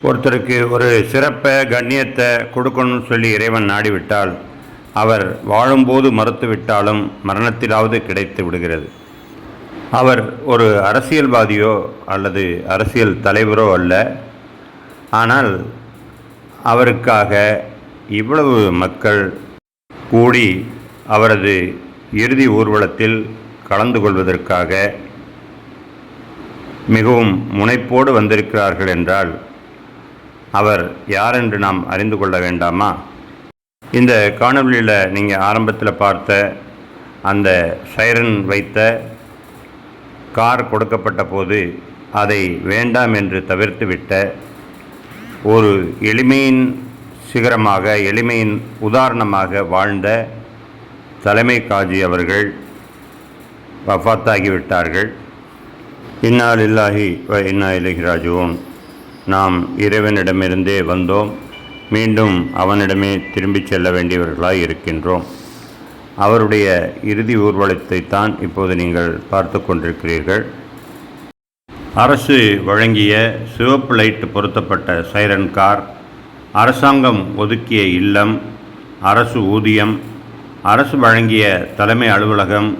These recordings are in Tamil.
ஒருத்தருக்கு ஒரு சிறப்பை கண்ணியத்தை கொடுக்கணும்னு சொல்லி இறைவன் நாடிவிட்டால் அவர் வாழும்போது மறுத்துவிட்டாலும் மரணத்திலாவது கிடைத்து விடுகிறது. அவர் ஒரு அரசியல்வாதியோ அல்லது அரசியல் தலைவரோ அல்ல. ஆனால் அவருக்காக இவ்வளவு மக்கள் கூடி அவரது இறுதி ஊர்வலத்தில் கலந்து கொள்வதற்காக மிகவும் முனைப்போடு வந்திருக்கிறார்கள் என்றால் அவர் யாரென்று நாம் அறிந்து கொள்ள வேண்டாமா? இந்த காணொளியில் நீங்கள் ஆரம்பத்தில் பார்த்த அந்த சைரன் வைத்த கார் கொடுக்கப்பட்ட போது அதை வேண்டாம் என்று தவிர்த்துவிட்ட ஒரு எளிமையின் சிகரமாக, எளிமையின் உதாரணமாக வாழ்ந்த தலைமை காஜி அவர்கள் வஃபாத்தாகிவிட்டார்கள். இன்னா லில்லாஹி வ இன்னா இலைஹி ராஜிஊன். நாம் இறைவனிடமிருந்தே வந்தோம், மீண்டும் அவனிடமே திரும்பிச் செல்ல வேண்டியவர்களாய் இருக்கின்றோம். அவருடைய இறுதி ஊர்வலத்தை தான் இப்போது நீங்கள் பார்த்து கொண்டிருக்கிறீர்கள். அரசு வழங்கிய சிவப்பு லைட் பொருத்தப்பட்ட சைரன் கார், அரசாங்கம் ஒதுக்கிய இல்லம், அரசு ஊதியம், அரசு வழங்கிய தலைமை அலுவலகம்,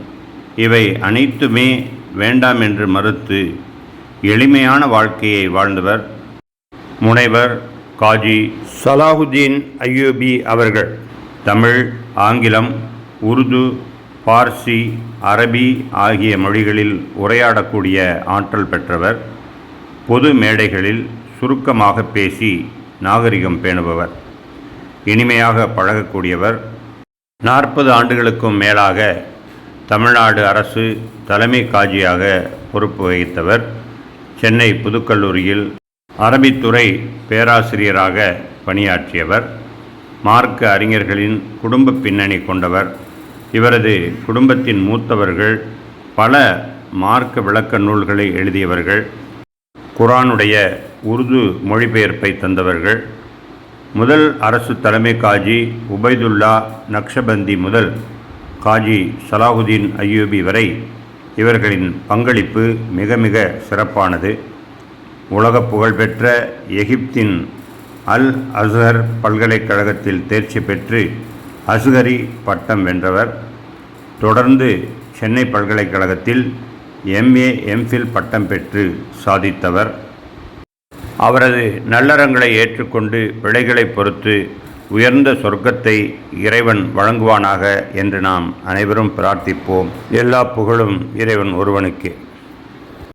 இவை அனைத்துமே வேண்டாம் என்று மறுத்து எளிமையான வாழ்க்கையை வாழ்ந்தவர் முனைவர் காஜி சலாஹுதீன் அய்யூபி அவர்கள். தமிழ், ஆங்கிலம், உருது, பார்சி, அரபி ஆகிய மொழிகளில் உரையாடக்கூடிய ஆற்றல் பெற்றவர். பொது மேடைகளில் சுருக்கமாக பேசி நாகரிகம் பேணுபவர், இனிமையாக பழகக்கூடியவர். 40 ஆண்டுகளுக்கும் மேலாக தமிழ்நாடு அரசு தலைமை காஜியாக பொறுப்பு வகித்தவர். சென்னை புதுக்கல்லூரியில் அரபித்துறை பேராசிரியராக பணியாற்றியவர். மார்க்க அறிஞர்களின் குடும்ப பின்னணி கொண்டவர். இவரது குடும்பத்தின் மூத்தவர்கள் பல மார்க்க விளக்க நூல்களை எழுதியவர்கள். குர்ஆனுடைய உருது மொழிபெயர்ப்பை தந்தவர்கள். முதல் அரசு தலைமை காஜி உபைதுல்லா நக்ஷபந்தி முதல் காஜி சலாஹுதீன் அய்யூபி வரை இவர்களின் பங்களிப்பு மிக மிக சிறப்பானது. உலக புகழ்பெற்ற எகிப்தின் அல் அஸ்ஹர் பல்கலைக்கழகத்தில் தேர்ச்சி பெற்று அஸ்ஹரி பட்டம் வென்றவர். தொடர்ந்து சென்னை பல்கலைக்கழகத்தில் MA MPhil பட்டம் பெற்று சாதித்தவர். அவரது நல்லறங்களை ஏற்றுக்கொண்டு பிழைகளை பொறுத்து உயர்ந்த சொர்க்கத்தை இறைவன் வழங்குவானாக என்று நாம் அனைவரும் பிரார்த்திப்போம். எல்லா புகழும் இறைவன் ஒருவனுக்கே.